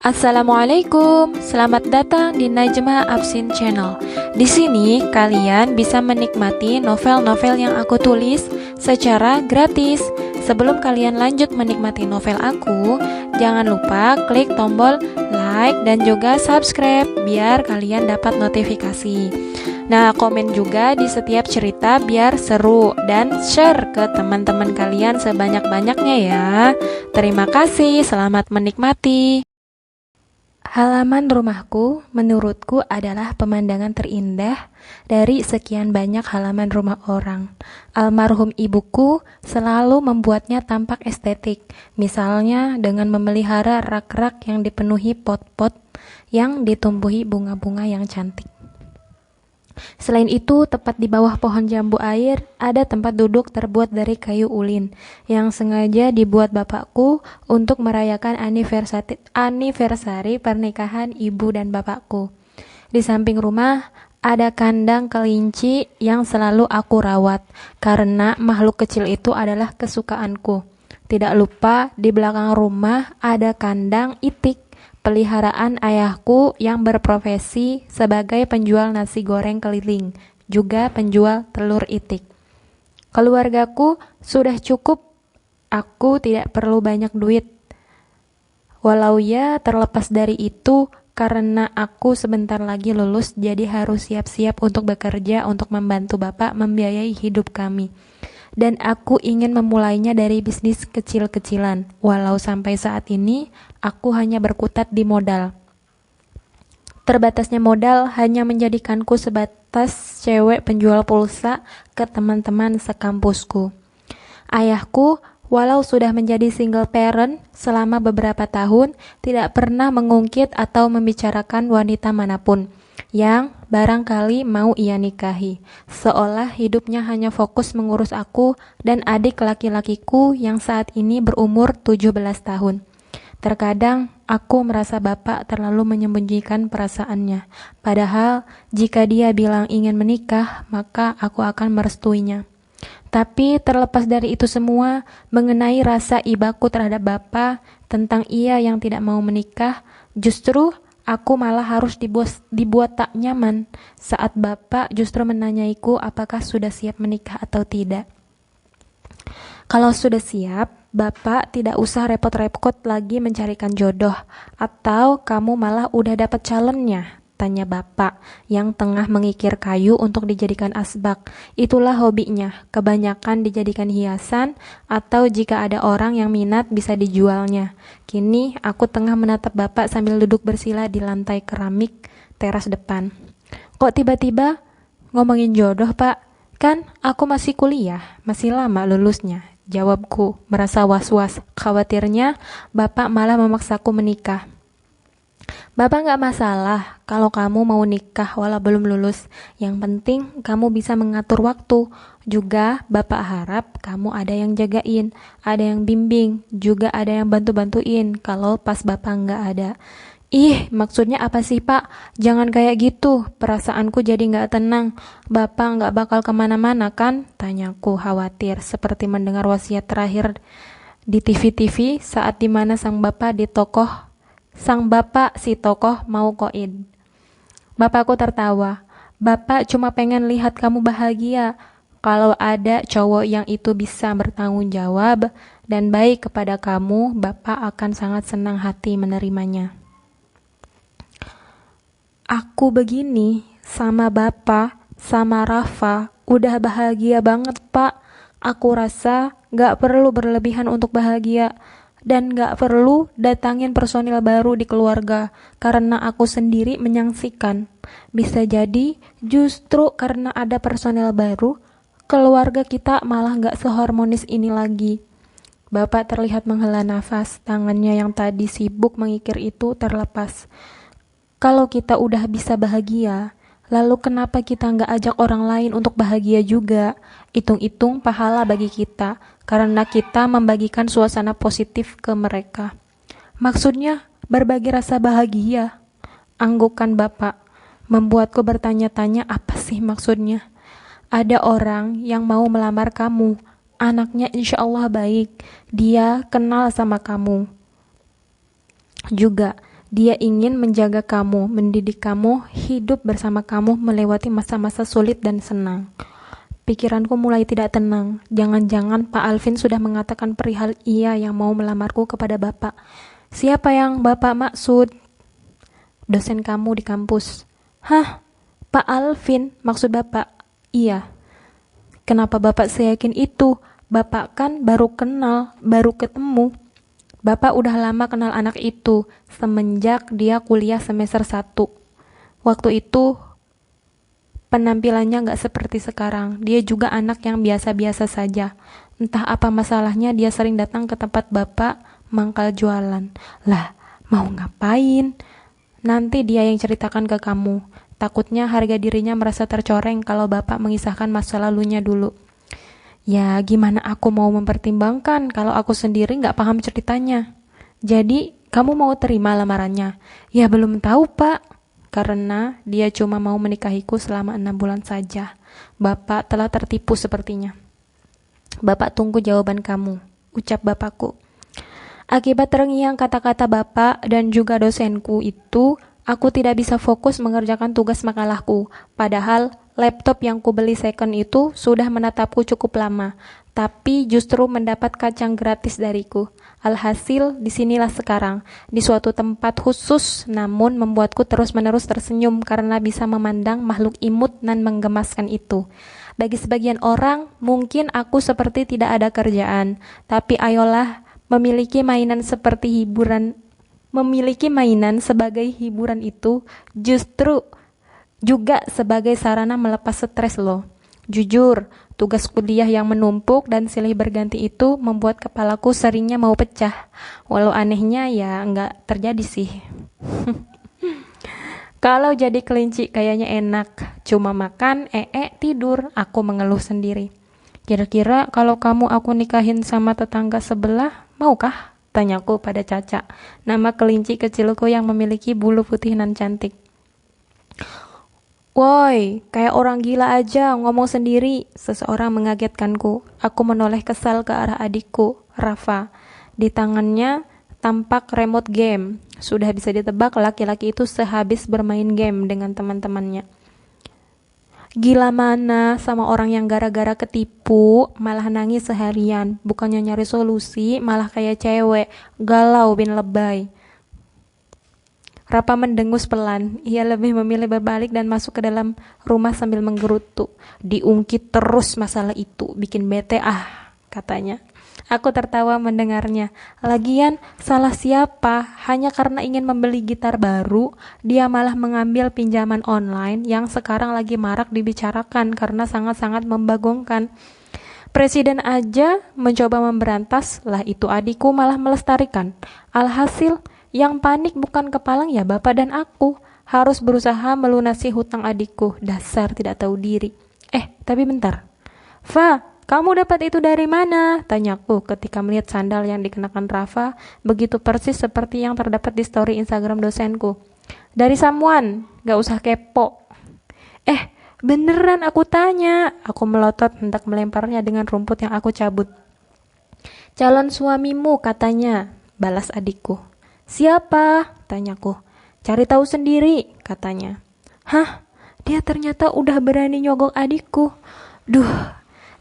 Assalamualaikum, selamat datang di Najma Absin Channel. Di sini kalian bisa menikmati novel-novel yang aku tulis secara gratis. Sebelum kalian lanjut menikmati novel aku, jangan lupa klik tombol like dan juga subscribe biar kalian dapat notifikasi. Nah, komen juga di setiap cerita biar seru dan share ke teman-teman kalian sebanyak-banyaknya ya. Terima kasih, selamat menikmati. Halaman rumahku menurutku adalah pemandangan terindah dari sekian banyak halaman rumah orang. Almarhum ibuku selalu membuatnya tampak estetik, misalnya dengan memelihara rak-rak yang dipenuhi pot-pot yang ditumbuhi bunga-bunga yang cantik. Selain itu, tepat di bawah pohon jambu air, ada tempat duduk terbuat dari kayu ulin, yang sengaja dibuat bapakku untuk merayakan anniversary pernikahan ibu dan bapakku. Di samping rumah, ada kandang kelinci yang selalu aku rawat, karena makhluk kecil itu adalah kesukaanku. Tidak lupa, di belakang rumah ada kandang itik, peliharaan ayahku yang berprofesi sebagai penjual nasi goreng keliling, juga penjual telur itik. Keluargaku sudah cukup, aku tidak perlu banyak duit. Walau ya terlepas dari itu, karena aku sebentar lagi lulus, jadi harus siap-siap untuk bekerja untuk membantu bapak membiayai hidup kami. Dan aku ingin memulainya dari bisnis kecil-kecilan, walau sampai saat ini aku hanya berkutat di modal. Terbatasnya modal hanya menjadikanku sebatas cewek penjual pulsa ke teman-teman sekampusku. Ayahku, walau sudah menjadi single parent selama beberapa tahun, tidak pernah mengungkit atau membicarakan wanita manapun yang barangkali mau ia nikahi, seolah hidupnya hanya fokus mengurus aku dan adik laki-lakiku yang saat ini berumur 17 tahun. Terkadang aku merasa bapak terlalu menyembunyikan perasaannya, padahal jika dia bilang ingin menikah, maka aku akan merestuinya. Tapi terlepas dari itu semua, mengenai rasa ibaku terhadap bapak, tentang ia yang tidak mau menikah, justru aku malah harus dibuat tak nyaman saat bapak justru menanyaiku apakah sudah siap menikah atau tidak. Kalau sudah siap, bapak tidak usah repot-repot lagi mencarikan jodoh, atau kamu malah udah dapat calonnya, tanya bapak yang tengah mengikir kayu untuk dijadikan asbak. Itulah hobinya, kebanyakan dijadikan hiasan, atau jika ada orang yang minat bisa dijualnya. Kini aku tengah menatap bapak sambil duduk bersila di lantai keramik teras depan. Kok tiba-tiba ngomongin jodoh, Pak? Kan aku masih kuliah, masih lama lulusnya, jawabku merasa was-was. Khawatirnya bapak malah memaksaku menikah. Bapak nggak masalah kalau kamu mau nikah walau belum lulus. Yang penting kamu bisa mengatur waktu. Juga bapak harap kamu ada yang jagain, ada yang bimbing, juga ada yang bantu-bantuin kalau pas bapak nggak ada. Ih, maksudnya apa sih pak? Jangan kayak gitu, perasaanku jadi nggak tenang. Bapak nggak bakal kemana-mana kan? Tanyaku khawatir, seperti mendengar wasiat terakhir di TV-TV saat dimana sang bapak si tokoh mau koid. Bapakku tertawa. Bapak cuma pengen lihat kamu bahagia. Kalau ada cowok yang itu bisa bertanggung jawab dan baik kepada kamu, bapak akan sangat senang hati menerimanya. Aku begini sama bapak, sama Rafa, udah bahagia banget pak. Aku rasa gak perlu berlebihan untuk bahagia. Dan gak perlu datangin personil baru di keluarga, karena aku sendiri menyaksikan. Bisa jadi justru karena ada personil baru, keluarga kita malah gak seharmonis ini lagi. Bapak terlihat menghela nafas, tangannya yang tadi sibuk mengikir itu terlepas. Kalau kita udah bisa bahagia, lalu kenapa kita nggak ajak orang lain untuk bahagia juga? Hitung-hitung pahala bagi kita, karena kita membagikan suasana positif ke mereka. Maksudnya berbagi rasa bahagia, anggukan bapak, membuatku bertanya-tanya apa sih maksudnya. Ada orang yang mau melamar kamu, anaknya insya Allah baik, dia kenal sama kamu juga. Dia ingin menjaga kamu, mendidik kamu, hidup bersama kamu melewati masa-masa sulit dan senang. Pikiranku mulai tidak tenang. Jangan-jangan Pak Alvin sudah mengatakan perihal ia yang mau melamarku kepada Bapak. Siapa yang Bapak maksud? Dosen kamu di kampus. Hah? Pak Alvin maksud Bapak? Iya. Kenapa Bapak seyakin itu? Bapak kan baru kenal, baru ketemu. Bapak udah lama kenal anak itu, semenjak dia kuliah semester 1. Waktu itu penampilannya gak seperti sekarang. Dia juga anak yang biasa-biasa saja. Entah apa masalahnya dia sering datang ke tempat Bapak mangkal jualan. Lah, mau ngapain? Nanti dia yang ceritakan ke kamu. Takutnya harga dirinya merasa tercoreng kalau Bapak mengisahkan masa lalunya dulu. Ya, gimana aku mau mempertimbangkan kalau aku sendiri gak paham ceritanya. Jadi, kamu mau terima lamarannya? Ya, belum tahu, Pak. Karena dia cuma mau menikahiku selama 6 bulan saja. Bapak telah tertipu sepertinya. Bapak tunggu jawaban kamu, ucap bapakku. Akibat terngiang kata-kata Bapak dan juga dosenku itu, aku tidak bisa fokus mengerjakan tugas makalahku. Padahal laptop yang kubeli second itu sudah menatapku cukup lama, tapi justru mendapat kacang gratis dariku. Alhasil, disinilah sekarang, di suatu tempat khusus, namun membuatku terus-menerus tersenyum karena bisa memandang makhluk imut dan menggemaskan itu. Bagi sebagian orang, mungkin aku seperti tidak ada kerjaan, tapi ayolah, memiliki mainan sebagai hiburan itu justru juga sebagai sarana melepas stres loh. Jujur, tugas kuliah yang menumpuk dan silih berganti itu membuat kepalaku seringnya mau pecah. Walau anehnya ya nggak terjadi sih. Kalau jadi kelinci kayaknya enak. Cuma makan, tidur. Aku mengeluh sendiri. Kira-kira kalau kamu aku nikahin sama tetangga sebelah, maukah? Tanyaku pada Caca, nama kelinci kecilku yang memiliki bulu putih nan cantik. Woi, kayak orang gila aja ngomong sendiri, seseorang mengagetkanku. Aku menoleh kesal ke arah adikku, Rafa. Di tangannya tampak remote game. Sudah bisa ditebak laki-laki itu sehabis bermain game dengan teman-temannya. Gila mana sama orang yang gara-gara ketipu malah nangis seharian. Bukannya nyari solusi, malah kayak cewek, galau bin lebay. Rapa mendengus pelan. Ia lebih memilih berbalik dan masuk ke dalam rumah sambil menggerutu. Diungkit terus masalah itu, bikin bete katanya. Aku tertawa mendengarnya. Lagian, salah siapa? Hanya karena ingin membeli gitar baru, dia malah mengambil pinjaman online yang sekarang lagi marak dibicarakan karena sangat-sangat membagongkan. Presiden aja mencoba memberantas, lah itu adikku malah melestarikan. Alhasil, yang panik bukan kepalang ya bapak dan aku. Harus berusaha melunasi hutang adikku. Dasar tidak tahu diri. Tapi bentar. Fa, kamu dapat itu dari mana? Tanyaku ketika melihat sandal yang dikenakan Rafa begitu persis seperti yang terdapat di story Instagram dosenku. Dari someone, gak usah kepo. Beneran aku tanya. Aku melotot hendak melemparnya dengan rumput yang aku cabut. Calon suamimu katanya, balas adikku. Siapa? Tanyaku. Cari tahu sendiri, katanya. Hah? Dia ternyata udah berani nyogok adikku. Duh,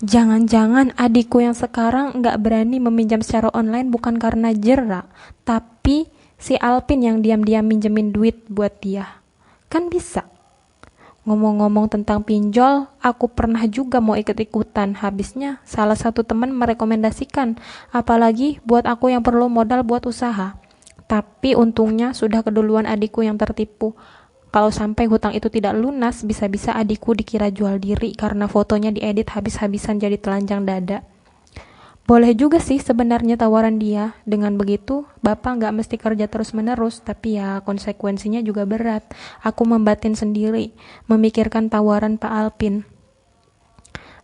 jangan-jangan adikku yang sekarang gak berani meminjam secara online bukan karena jerak, tapi si Alpin yang diam-diam minjemin duit buat dia. Kan bisa. Ngomong-ngomong tentang pinjol, aku pernah juga mau ikut-ikutan. Habisnya salah satu teman merekomendasikan, apalagi buat aku yang perlu modal buat usaha. Tapi untungnya sudah keduluan adikku yang tertipu. Kalau sampai hutang itu tidak lunas, bisa-bisa adikku dikira jual diri karena fotonya diedit habis-habisan jadi telanjang dada. Boleh juga sih sebenarnya tawaran dia. Dengan begitu, bapak nggak mesti kerja terus-menerus, tapi ya konsekuensinya juga berat. Aku membatin sendiri, memikirkan tawaran Pak Alpin.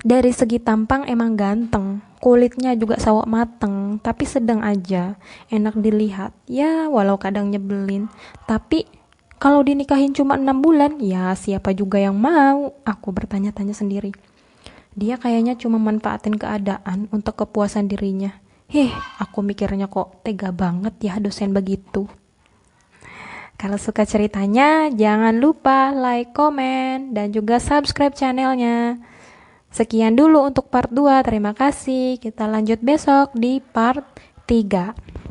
Dari segi tampang emang ganteng, kulitnya juga sawak mateng, tapi sedang aja, enak dilihat. Ya, walau kadang nyebelin. Tapi kalau dinikahin cuma 6 bulan, ya siapa juga yang mau? Aku bertanya-tanya sendiri. Dia kayaknya cuma manfaatin keadaan untuk kepuasan dirinya. Aku mikirnya kok tega banget ya dosen begitu. Kalau suka ceritanya, jangan lupa like, komen, dan juga subscribe channelnya. Sekian dulu untuk part 2. Terima kasih. Kita lanjut besok di part 3.